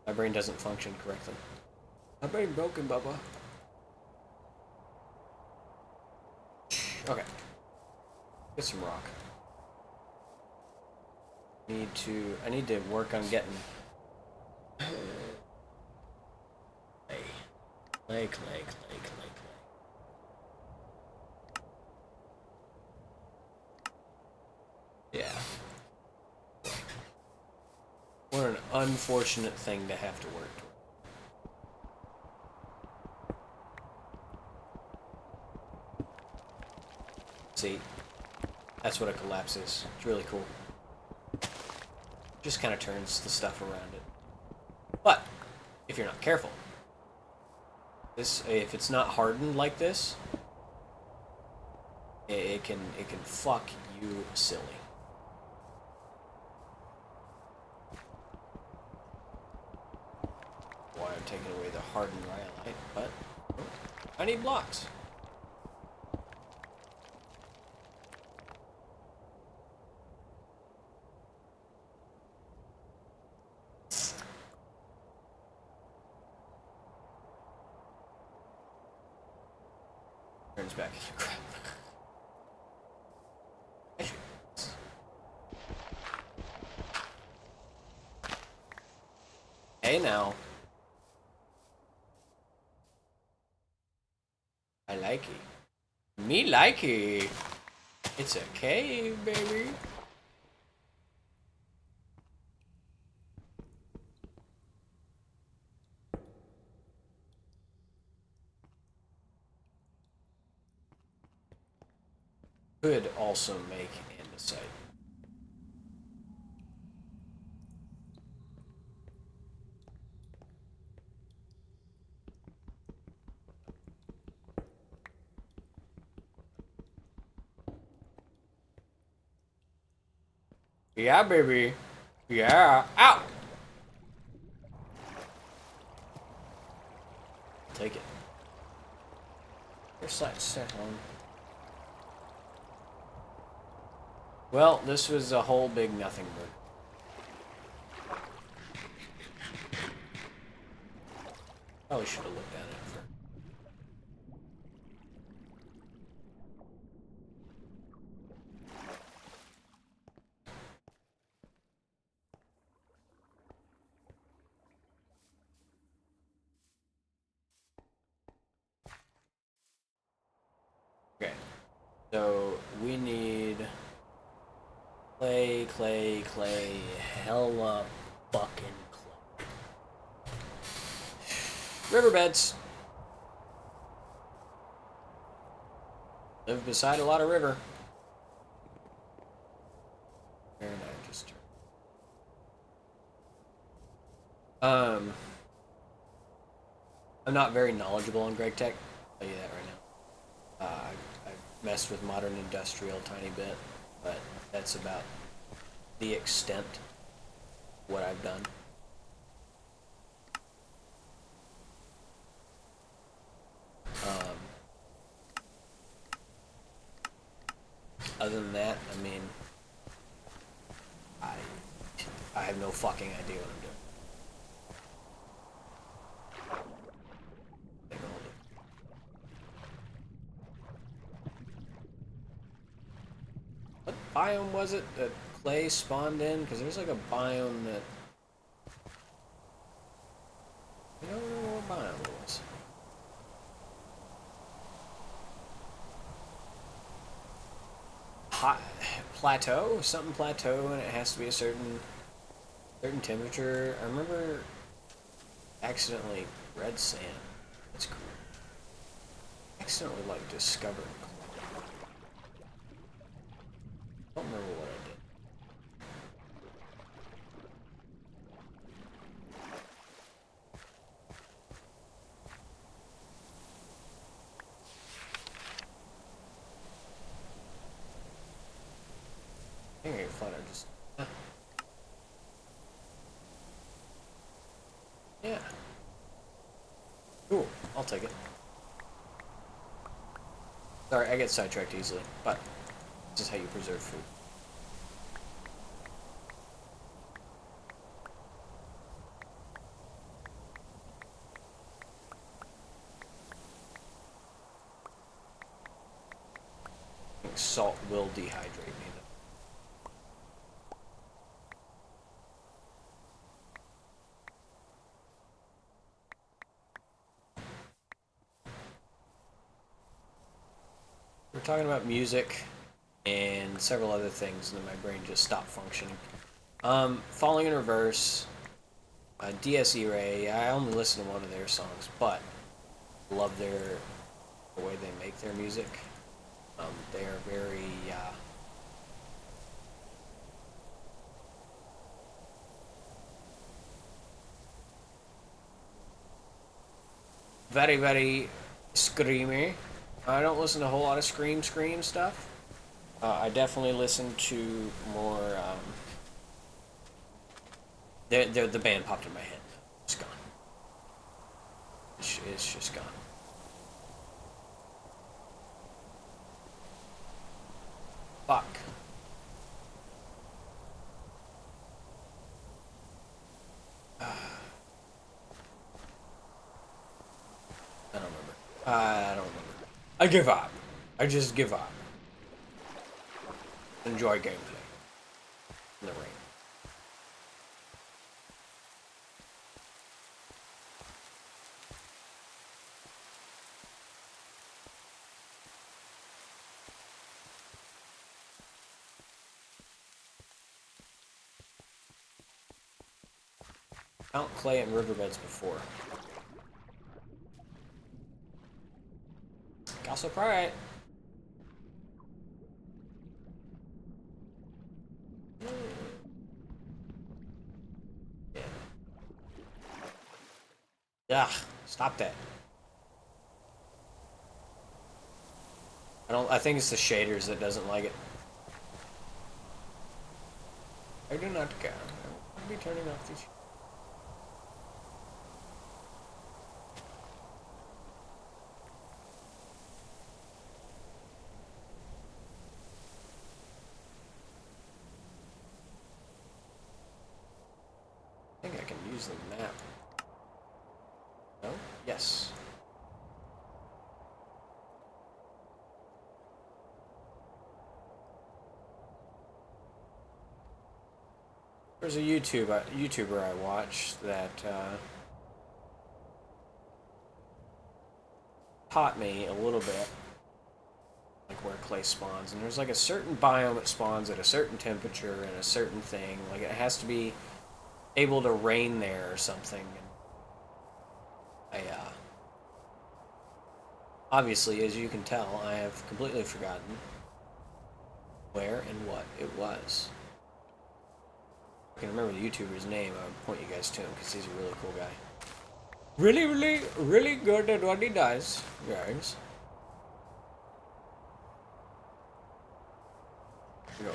My brain doesn't function correctly. My brain broken, Bubba. Okay. Get some rock. I need to work on getting clay. Yeah. What an unfortunate thing to have to work toward. See? That's what a collapse is. It's really cool. Just kind of turns the stuff around it. But if you're not careful, if it's not hardened like this, it can fuck you silly. Why I'm taking away the hardened rhyolite, but I need blocks. Turns back into crap. Hey now. I like it. Me like it. It's a cave, baby. Could also make andesite. Yeah, baby. Yeah. Ow! Take it. Here's set home. Well, this was a whole big nothing burger. Probably should have looked at it first. Okay. So we need clay, hella fucking clay. Riverbeds. Live beside a lot of river. And I just turned. I'm not very knowledgeable on Greg Tech. I'll tell you that right now. I've messed with modern industrial a tiny bit, but that's about the extent of what I've done. Other than that, I mean, I have no fucking idea what I'm doing. What biome was it that clay spawned in? Because there's like a biome that... I don't remember what biome it was. Hot plateau? Something plateau, and it has to be a certain temperature. I remember accidentally red sand. That's cool. Accidentally like discovered. I don't remember what I did. I think I get flat. Just yeah. Cool. I'll take it. Sorry, I get sidetracked easily, but this is how you preserve food. I think salt will dehydrate me, though. We're talking about music and several other things, and then my brain just stopped functioning. Falling in Reverse, DSE Ray. I only listen to one of their songs, but love the way they make their music. They are very very screamy. I don't listen to a whole lot of scream stuff. I definitely listen to more. The band popped in my head. It's gone. It's just gone. Fuck. I don't remember. I don't remember. I give up. I just give up. Enjoy gameplay. In the rain. Found clay and riverbeds before. Gossip, right? Ugh, stop that. I think it's the shaders that doesn't like it. I do not care. I will be turning off these. I think I can use the map. No? Yes. There's a YouTuber I watch that taught me a little bit like where clay spawns, and there's like a certain biome it spawns at a certain temperature and a certain thing. Like it has to be able to rain there or something. And I obviously, as you can tell, I have completely forgotten where and what it was. I can remember the YouTuber's name. I would point you guys to him because he's a really cool guy. Really, really, really good at what he does, guys. Go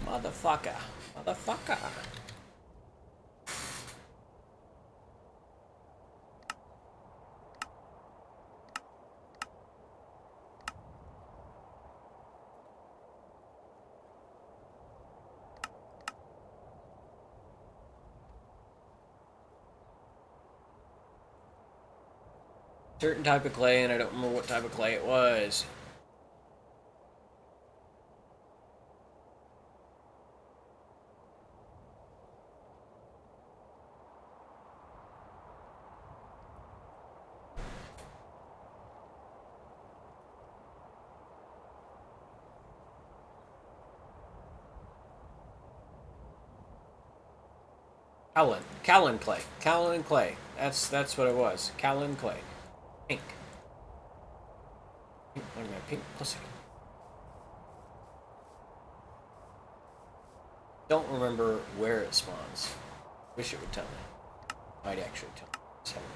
Motherfucker. Motherfucker. Certain type of clay, and I don't remember what type of clay it was. Callan clay. Callan clay. That's what it was. Callan clay. Pink. Like my pink pussy. Don't remember where it spawns. Wish it would tell me. Might actually tell me.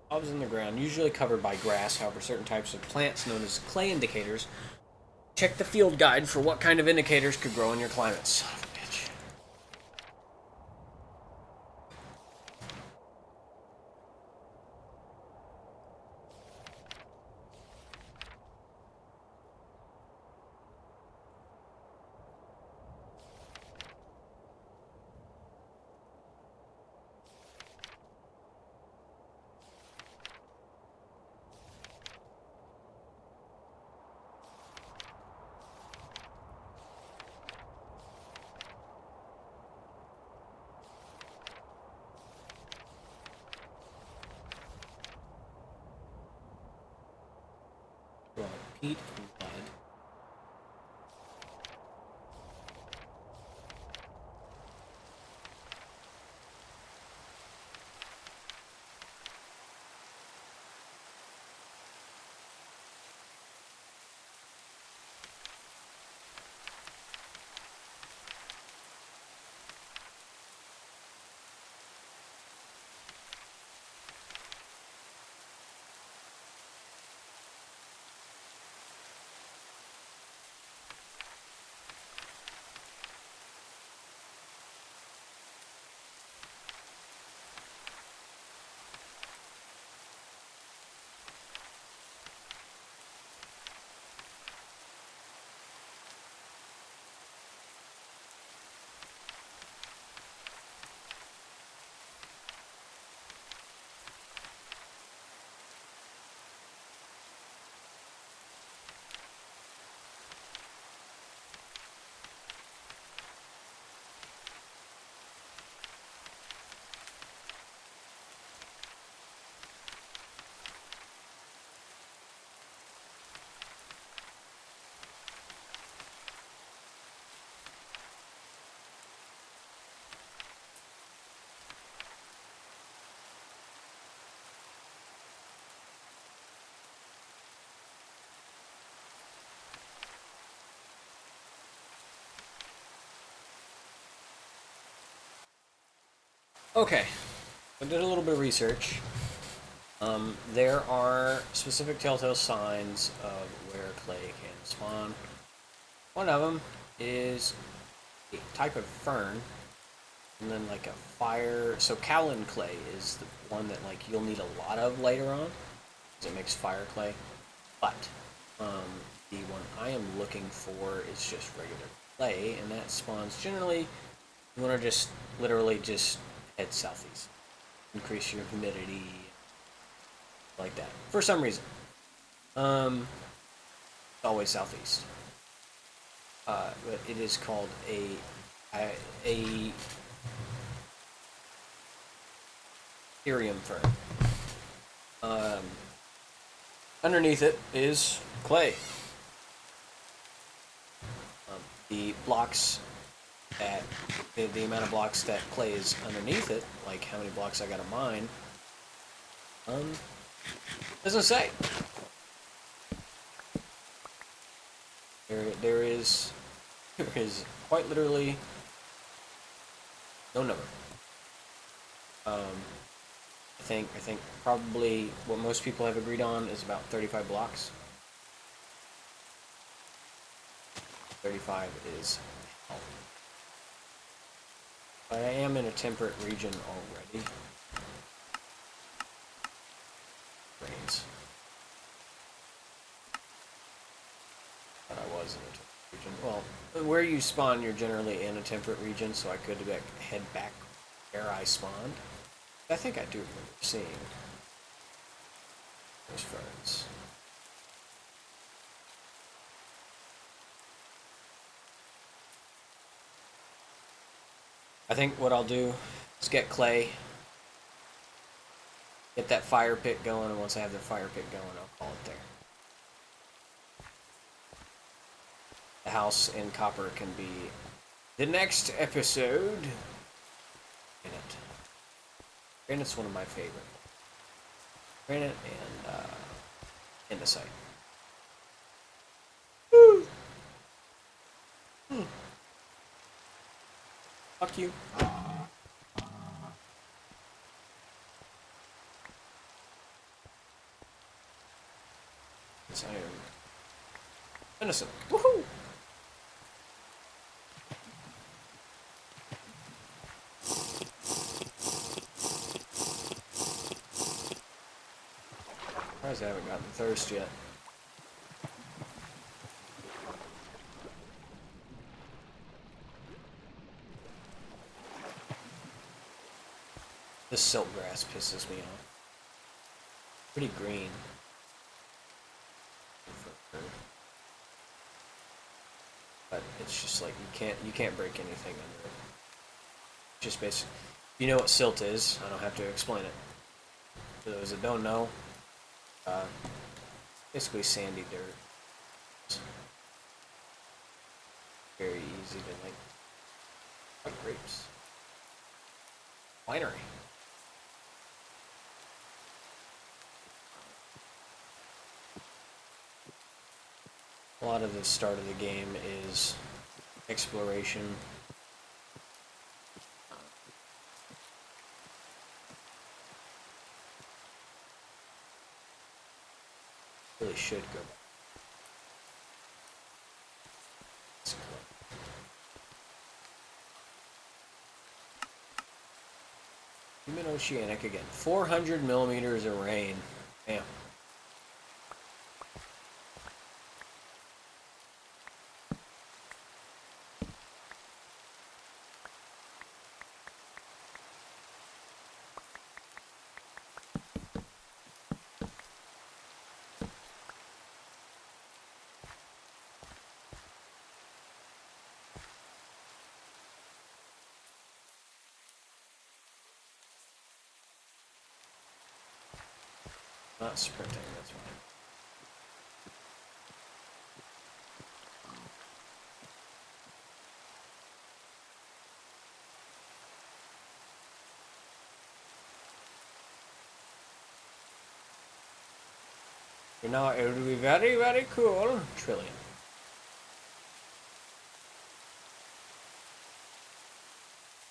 Blobs in the ground, usually covered by grass. However, certain types of plants known as clay indicators. Check the field guide for what kind of indicators could grow in your climates. Peat and mud. Okay, I did a little bit of research. There are specific telltale signs of where clay can spawn. One of them is a type of fern, and then like a fire. So Cowlin clay is the one that like you'll need a lot of later on, because it makes fire clay. But um, the one I am looking for is just regular clay, and that spawns generally. You want to just literally just head southeast, increase your humidity, like that. For some reason, um, always southeast. But it is called a Ethereum fern. Um, Underneath it is clay. The blocks that the amount of blocks that clay is underneath it, like how many blocks I got to mine, um, doesn't say. There is quite literally no number. I think probably what most people have agreed on is about 35 blocks. 35 is hell. But I am in a temperate region already. Rains. But I was in a temperate region. Well, where you spawn, you're generally in a temperate region, so I could head back where I spawned. I think I do remember seeing those ferns. I think what I'll do is get clay, get that fire pit going, and once I have the fire pit going, I'll call it there. The house in copper can be the next episode. Granite's one of my favorite. Granite and andesite. Woo! Fuck you. Yes, I am innocent. Woohoo! Surprised I haven't gotten thirst yet. This silk grass pisses me off. Pretty green. But it's just like you can't break anything under it. Just basic. You know what silt is? I don't have to explain it. For those that don't know, basically sandy dirt. Very easy to like grapes. Winery. A lot of the start of the game is exploration. Really should go back. Human oceanic again. 400 millimeters of rain. Damn. Not sprinting, that's why. You know, it would be very, very cool. Trillion.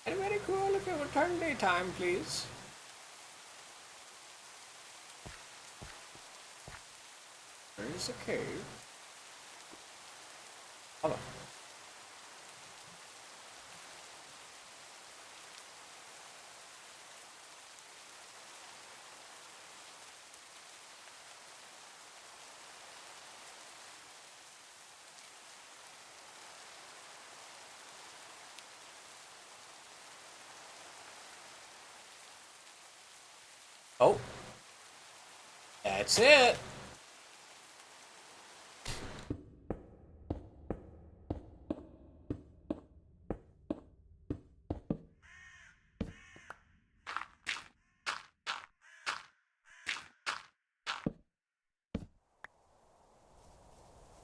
Very, very cool if it would turn daytime, please. There's a cave. Hold on. Oh, that's it.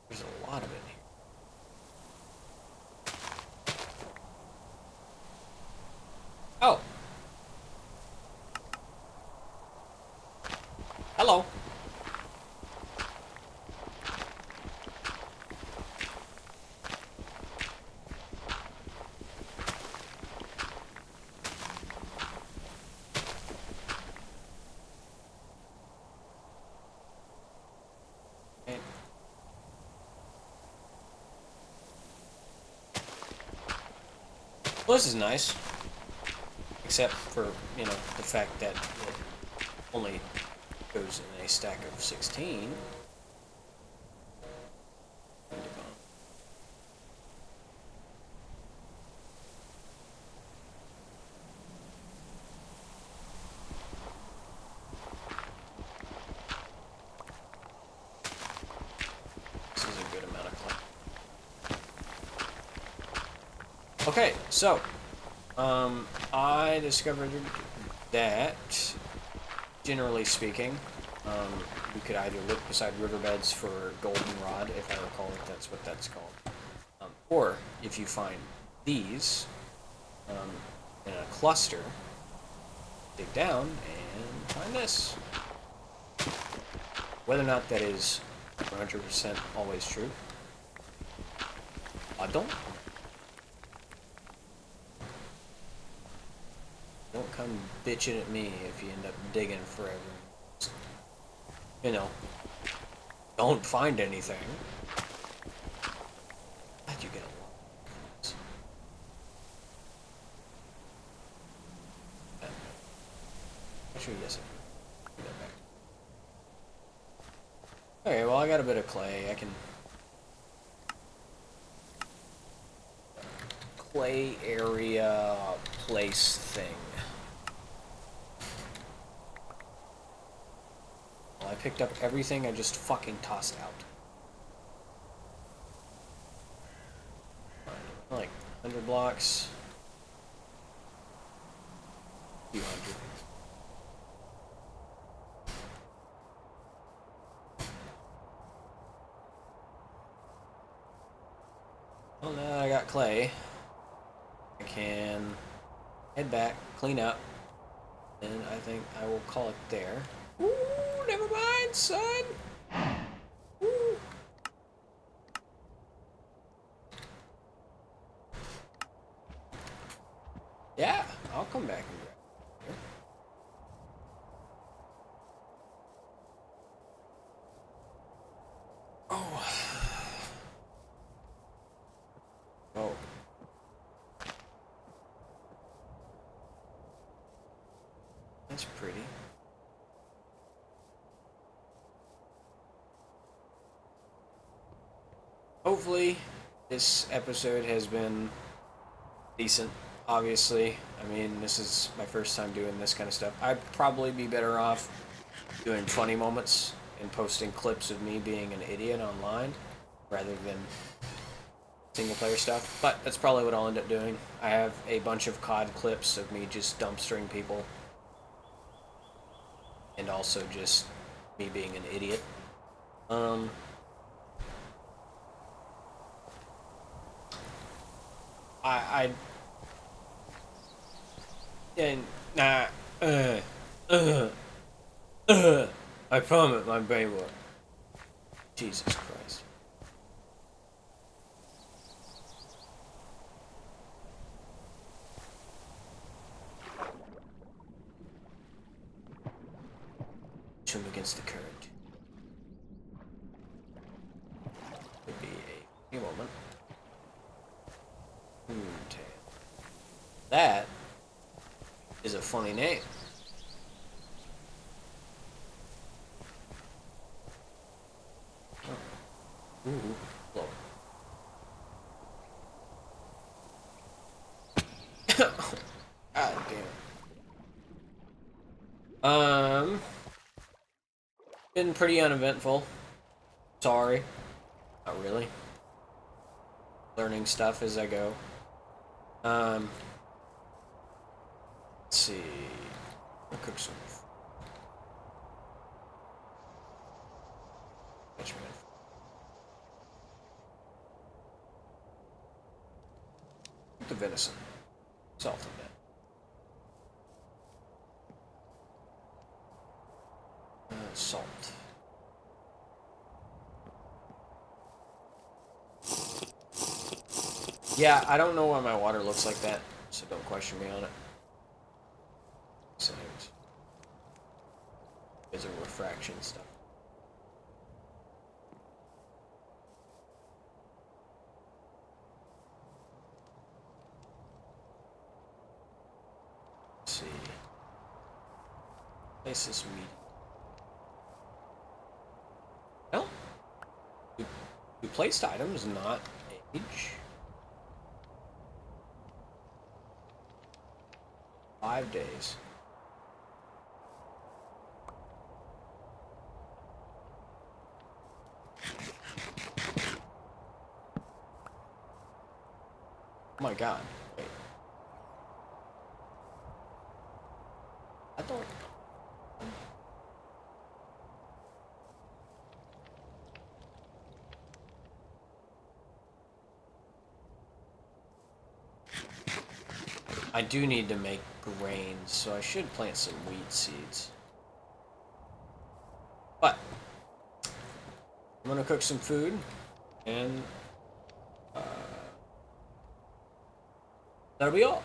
There's a lot of it here. Oh. Hello. Okay. Well, this is nice. Except for, you know, the fact that it only goes in a stack of 16. This is a good amount of clay. Okay, so I discovered that, generally speaking, we could either look beside riverbeds for goldenrod, if I recall if that's what that's called, or if you find these in a cluster, dig down and find this. Whether or not that is 100% always true, I don't. Don't come bitching at me if you end up digging forever. You know, don't find anything. Glad you get a lot. Actually, yes. Put that back. Okay, well, I got a bit of clay. I can. Clay area place thing. Well, I picked up everything I just fucking tossed out. Like 100 blocks. A few hundred. Well, now I got clay. I can head back, clean up, and I think I will call it there. Ooh, never mind, son. Ooh. Yeah, I'll come back and grab it. Oh. Oh. That's pretty. Hopefully, this episode has been decent. Obviously, I mean, this is my first time doing this kind of stuff. I'd probably be better off doing funny moments and posting clips of me being an idiot online rather than single player stuff. But that's probably what I'll end up doing. I have a bunch of COD clips of me just dumpstering people and also just me being an idiot. And I promise my brain work. Jesus Christ. swim against the current. Could be a moment. That is a funny name. Oh. Ooh, low. God damn. Been pretty uneventful. Sorry. Not really. Learning stuff as I go. Let's see. I'll cook some. The venison. Salt in that. Salt. Yeah, I don't know why my water looks like that, so don't question me on it. Settings. There's a refraction stuff. Let's see. Place this meat. Well, we placed items, not age. 5 days. Oh my god. Wait. I don't... I do need to make grains, so I should plant some wheat seeds. But I'm gonna cook some food, and that'll be all.